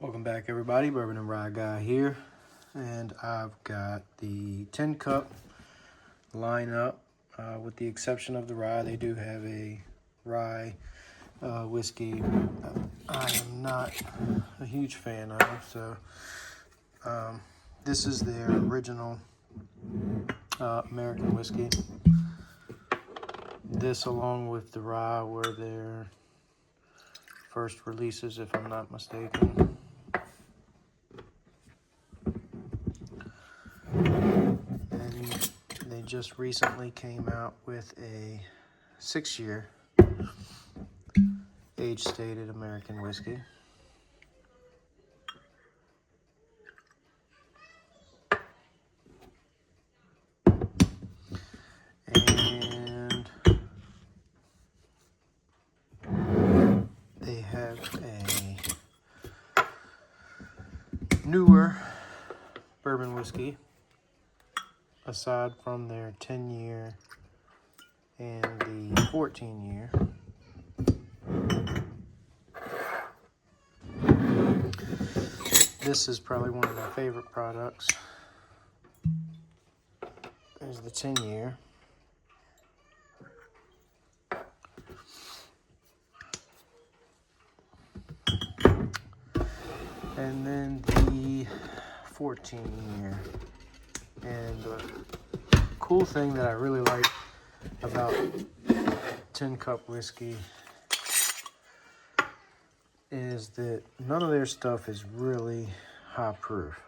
Welcome back, everybody. Bourbon and Rye Guy here, and I've got the 10 cup lineup. With the exception of the rye, they do have a rye whiskey I am not a huge fan of. So this is their original American whiskey. This, along with the rye, were their first releases, if I'm not mistaken. They just recently came out with a 6-year age-stated American whiskey. And they have a newer bourbon whiskey, aside from their 10-year and the 14-year. This is probably one of my favorite products. There's the 10-year. And then the 14-year. And the cool thing that I really like about 10 cup whiskey is that none of their stuff is really high proof.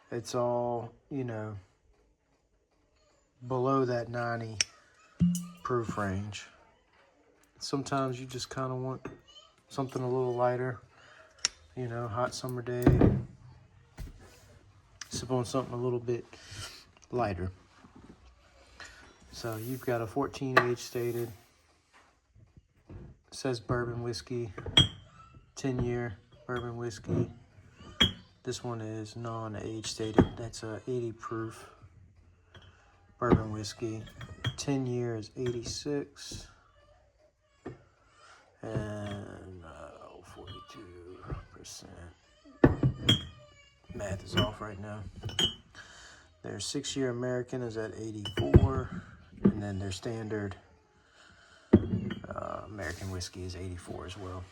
It's all, below that 90 proof range. Sometimes you just kind of want something a little lighter, hot summer day. Sip on something a little bit lighter. So you've got a 14 age stated. It says bourbon whiskey, 10-year bourbon whiskey. This one is non-age stated. That's a 80 proof bourbon whiskey. 10-year is 86 and 42%. Math is off right now. Their 6-year American is at 84, and then their standard American whiskey is 84 as well.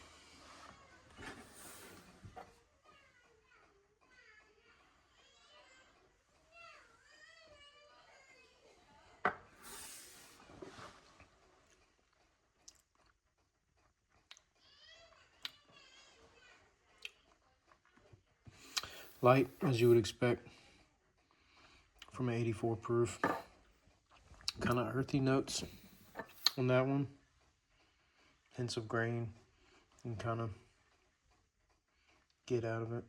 Light, as you would expect from an 84 proof. Kind of earthy notes on that one. Hints of grain and kind of get out of it.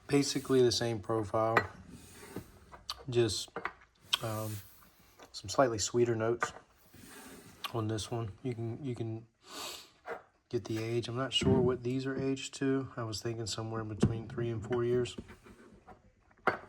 Basically the same profile, just some slightly sweeter notes on this one. You can get the age. I'm not sure what these are aged to. I was thinking somewhere in between 3 and 4 years. But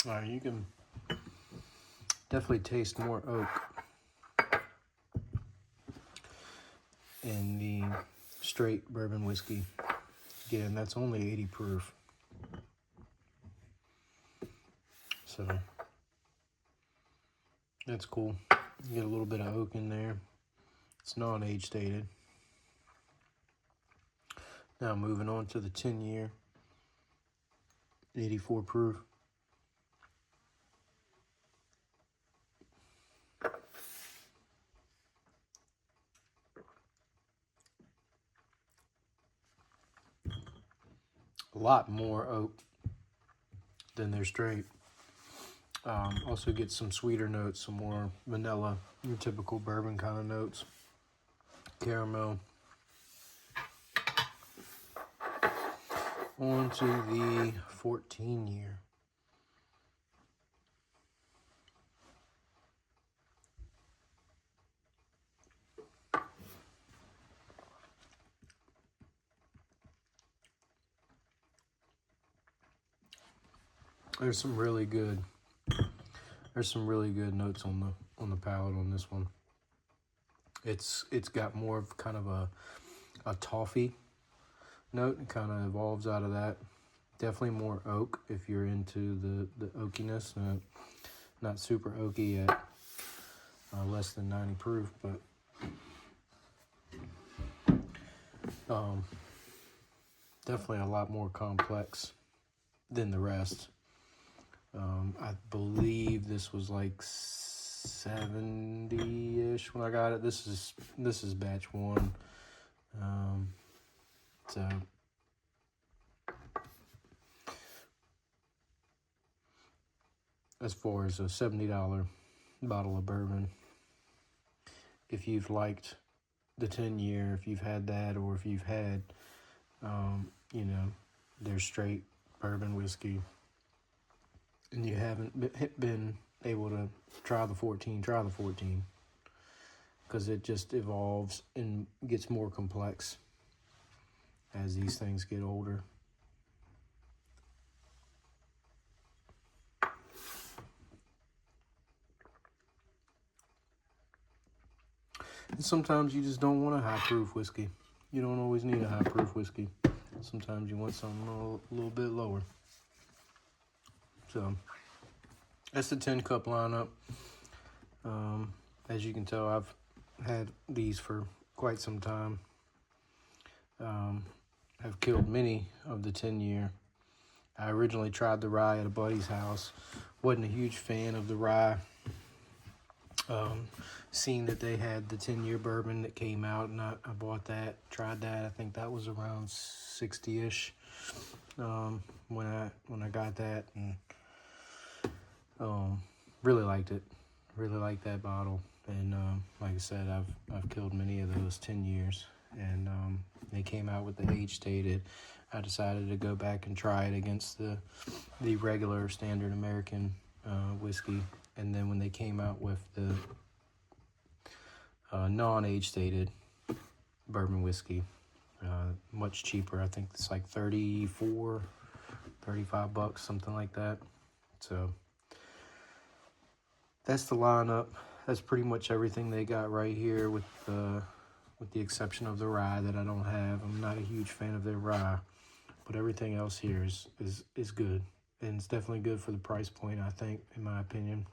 all right, you can definitely taste more oak in the straight bourbon whiskey. Again, that's only 80 proof. So that's cool. You get a little bit of oak in there. It's non-age stated. Now moving on to the 10-year, 84 proof. A lot more oak than their straight. Also get some sweeter notes, some more vanilla, your typical bourbon kind of notes. Caramel. On to the 14 year. There's some really good notes on the palate on this one. It's got more of kind of a toffee note. It kind of evolves out of that. Definitely more oak if you're into the oakiness. Not super oaky at less than 90 proof, but definitely a lot more complex than the rest. I believe this was like 70-ish when I got it. This is batch 1. So as far as a $70 bottle of bourbon, if you've liked the 10 year, if you've had that, or if you've had you know, their straight bourbon whiskey, and you haven't been able to try the 14, try the 14, because it just evolves and gets more complex as these things get older. And sometimes you just don't want a high proof whiskey. You don't always need a high proof whiskey. Sometimes you want something a little bit lower. So that's the 10 cup lineup. As you can tell, I've had these for quite some time. I've killed many of the 10 year. I originally tried the rye at a buddy's house. Wasn't a huge fan of the rye. Seeing that they had the 10 year bourbon that came out, and I bought that, tried that. I think that was around 60-ish when I got that, and really liked it. Really liked that bottle, and like I said, I've killed many of those 10 years, and they came out with the age stated. I decided to go back and try it against the regular standard American whiskey, and then when they came out with the non-age stated bourbon whiskey, much cheaper. I think it's like 35 bucks, something like that. So that's the lineup. That's pretty much everything they got right here, with the exception of the rye that I don't have. I'm not a huge fan of their rye, but everything else here is good, and it's definitely good for the price point, I think, in my opinion.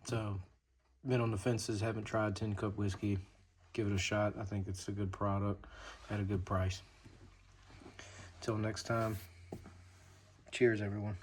So been on the fences, haven't tried 10 cup whiskey. Give it a shot. I think it's a good product at a good price. Till next time, cheers everyone.